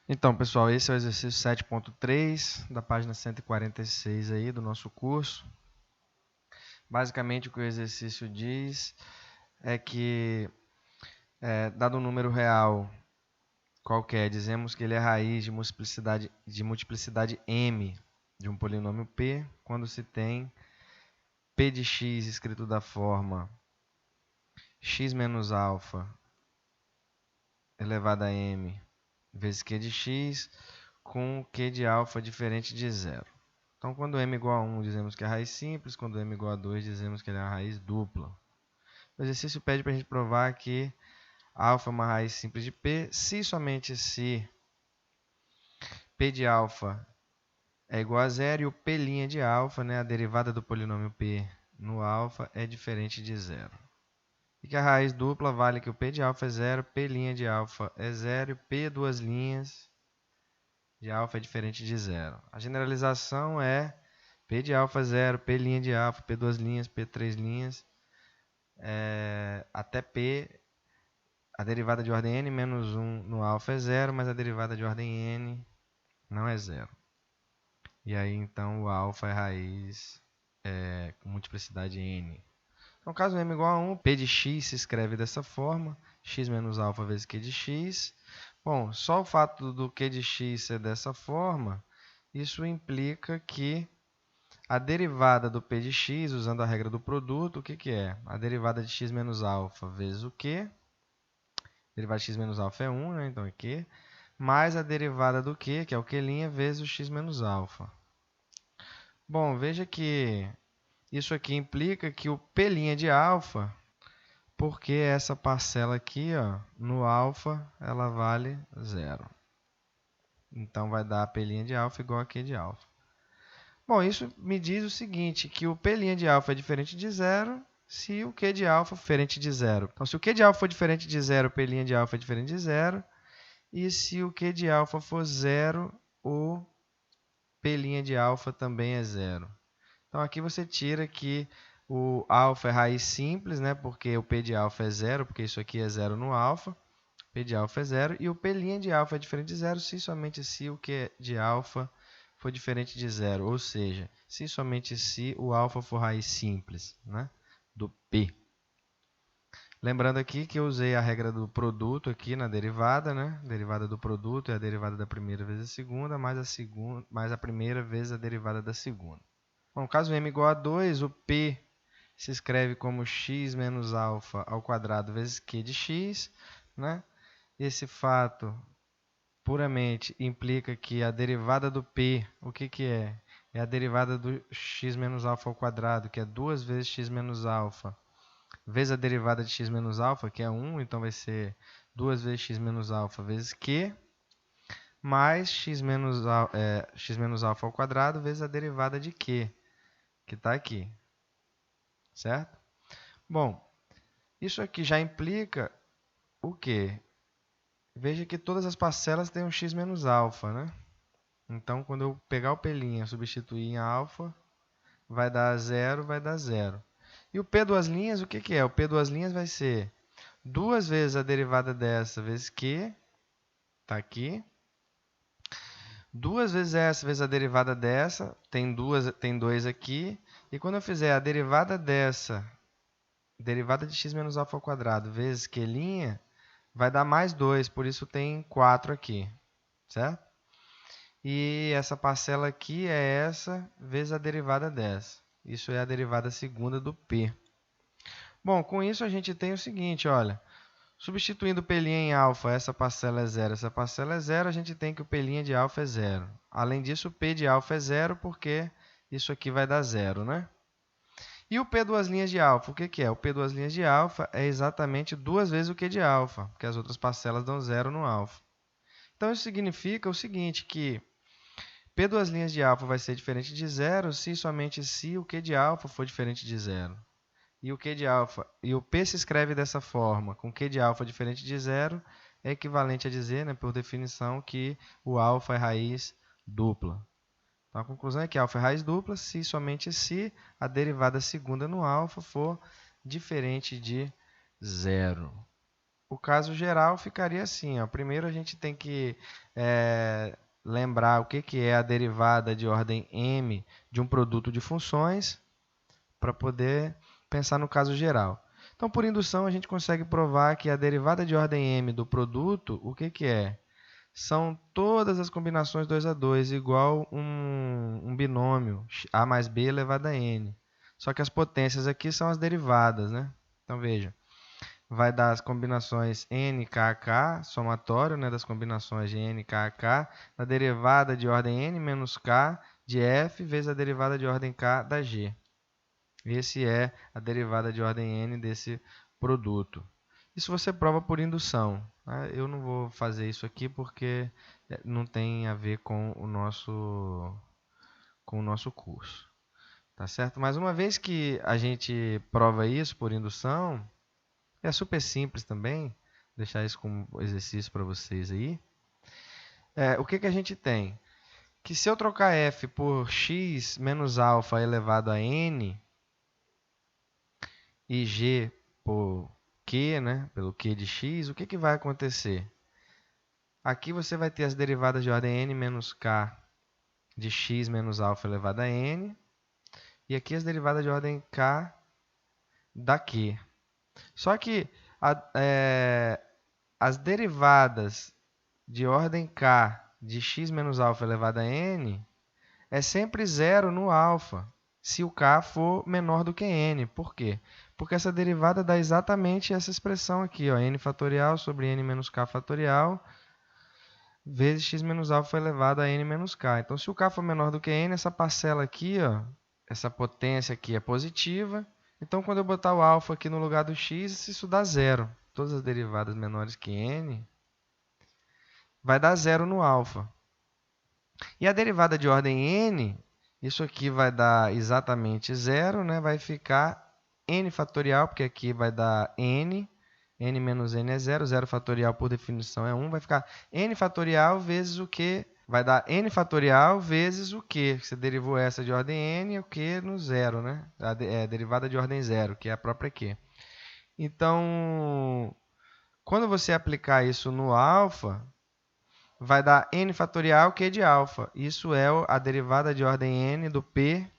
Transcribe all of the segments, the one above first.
Então, pessoal, esse é o exercício 7.3 da página 146 aí do nosso curso. Basicamente, o que o exercício diz é que, dado um número real qualquer, dizemos que ele é raiz de multiplicidade m de um polinômio p, quando se tem p de x escrito da forma x menos alfa elevado a m vezes q de x, com q de alfa diferente de zero. Então, quando m igual a 1, dizemos que é a raiz simples. Quando m igual a 2, dizemos que ele é a raiz dupla. O exercício pede para a gente provar que alfa é uma raiz simples de p, se e somente se p de alfa é igual a zero e o p' de alfa, né, a derivada do polinômio p no alfa, é diferente de zero. E que a raiz dupla vale que o p de alfa é zero, p' de alfa é zero e p duas linhas de alfa é diferente de zero. A generalização é P de alfa é zero, P' de alfa, P duas linhas, P três linhas, até P, a derivada de ordem n menos 1 no alfa é zero, mas a derivada de ordem n não é zero. E aí, então, o alfa é raiz com multiplicidade n. Então, caso m igual a 1, P de x se escreve dessa forma, x menos alfa vezes q de x. Bom, só o fato do q de x ser dessa forma, isso implica que a derivada do p de x, usando a regra do produto, o que é? A derivada de x menos alfa vezes o q. A derivada de x menos alfa é 1, né? Então é q. Mais a derivada do q, que é o q', vezes o x menos alfa. Bom, veja que isso aqui implica que o p' de alfa, porque essa parcela aqui, ó, no alfa, ela vale zero. Então, vai dar p' de alfa igual a q de alfa. Bom, isso me diz o seguinte, que o p' de alfa é diferente de zero se o q de alfa for diferente de zero. Então, se o q de alfa for diferente de zero, o p' de alfa é diferente de zero. E se o q de alfa for zero, o p' de alfa também é zero. Então, aqui você tira que o alfa é raiz simples, né? Porque o p de alfa é zero, porque isso aqui é zero no alfa. P de alfa é zero. E o p' de alfa é diferente de zero se somente se o q de alfa for diferente de zero, ou seja, se somente se o alfa for raiz simples, né, do P. Lembrando aqui que eu usei a regra do produto aqui na derivada, né? A derivada do produto é a derivada da primeira vezes a segunda, mais a primeira vezes a derivada da segunda. Bom, caso m igual a 2, o P se escreve como x menos alfa ao quadrado vezes q de x, né? Esse fato puramente implica que a derivada do P, o que é? É a derivada do x menos alfa ao quadrado, que é 2 vezes x menos alfa, vezes a derivada de x menos alfa, que é 1, então vai ser 2 vezes x menos alfa vezes q, mais x menos alfa ao quadrado vezes a derivada de q, que está aqui. Certo? Bom, isso aqui já implica o quê? Veja que todas as parcelas têm um x menos alfa, né? Então, quando eu pegar o P' e substituir em alfa, vai dar zero, vai dar zero. E o P duas linhas, o que é? O P duas linhas vai ser 2 vezes a derivada dessa vezes Q, está aqui. 2 vezes essa vezes a derivada dessa, tem 2 aqui. E quando eu fizer a derivada dessa, derivada de x menos alfa ao quadrado vezes Q', vai dar mais 2, por isso tem 4 aqui, certo? E essa parcela aqui é essa vezes a derivada dessa. Isso é a derivada segunda do P. Bom, com isso a gente tem o seguinte, olha. Substituindo o P' em alfa, essa parcela é zero, essa parcela é zero, a gente tem que o P' de alfa é zero. Além disso, o P de alfa é zero, porque isso aqui vai dar zero, né? E o P duas linhas de alfa, o que é? O P duas linhas de alfa é exatamente 2 vezes o Q de alfa, porque as outras parcelas dão zero no alfa. Então, isso significa o seguinte, que P duas linhas de alfa vai ser diferente de zero se e somente se o Q de alfa for diferente de zero. E o Q de alfa, e o P se escreve dessa forma, com Q de alfa diferente de zero, é equivalente a dizer, né, por definição, que o alfa é raiz dupla. Então, a conclusão é que alfa é raiz dupla se e somente se a derivada segunda no alfa for diferente de zero. o caso geral ficaria assim, ó. Primeiro a gente tem que lembrar o que é a derivada de ordem m de um produto de funções para poder pensar no caso geral. Então, por indução, a gente consegue provar que a derivada de ordem m do produto, o que é? São todas as combinações 2 a 2, igual um binômio, a mais b elevado a n. Só que as potências aqui são as derivadas, né? Então, veja, vai dar as combinações n, k, k, somatório, né, das combinações de n, k, k, da derivada de ordem n menos k de f vezes a derivada de ordem k da g. Esse é a derivada de ordem n desse produto. Isso você prova por indução. Eu não vou fazer isso aqui porque não tem a ver com o nosso curso. Tá certo? Mas uma vez que a gente prova isso por indução, é super simples também. Vou deixar isso como exercício para vocês aí. O que a gente tem? Que se eu trocar f por x menos alfa elevado a n, e g por q, né, pelo q de x, o que vai acontecer? Aqui você vai ter as derivadas de ordem n menos k de x menos alfa elevado a n, e aqui as derivadas de ordem k da q. Só que as derivadas de ordem k de x menos alfa elevado a n é sempre zero no alfa, se o k for menor do que n. Por quê? Porque essa derivada dá exatamente essa expressão aqui, ó, n fatorial sobre n menos k fatorial vezes x menos alfa elevado a n menos k. Então, se o k for menor do que n, essa parcela aqui, ó, essa potência aqui é positiva. Então, quando eu botar o alfa aqui no lugar do x, isso dá zero. Todas as derivadas menores que n vai dar zero no alfa. E a derivada de ordem n, isso aqui vai dar exatamente zero, né? Vai ficar n fatorial, porque aqui vai dar n menos n é zero, zero fatorial por definição é 1, vai ficar n fatorial vezes o q, vai dar n fatorial vezes o q. Você derivou essa de ordem n e o q no zero, né? A derivada de ordem zero, que é a própria q. Então, quando você aplicar isso no alfa, vai dar n fatorial q de alfa. Isso é a derivada de ordem n do p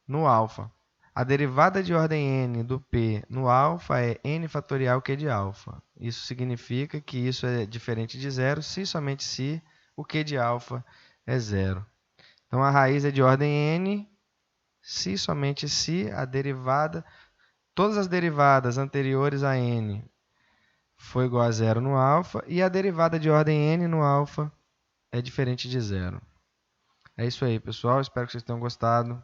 no alfa. A derivada de ordem n do p no alfa é n fatorial q de alfa. Isso significa que isso é diferente de zero se somente se o q de alfa é zero. Então, a raiz é de ordem n se somente se a derivada, todas as derivadas anteriores a n foi igual a zero no alfa e a derivada de ordem n no alfa é diferente de zero. É isso aí, pessoal. Espero que vocês tenham gostado.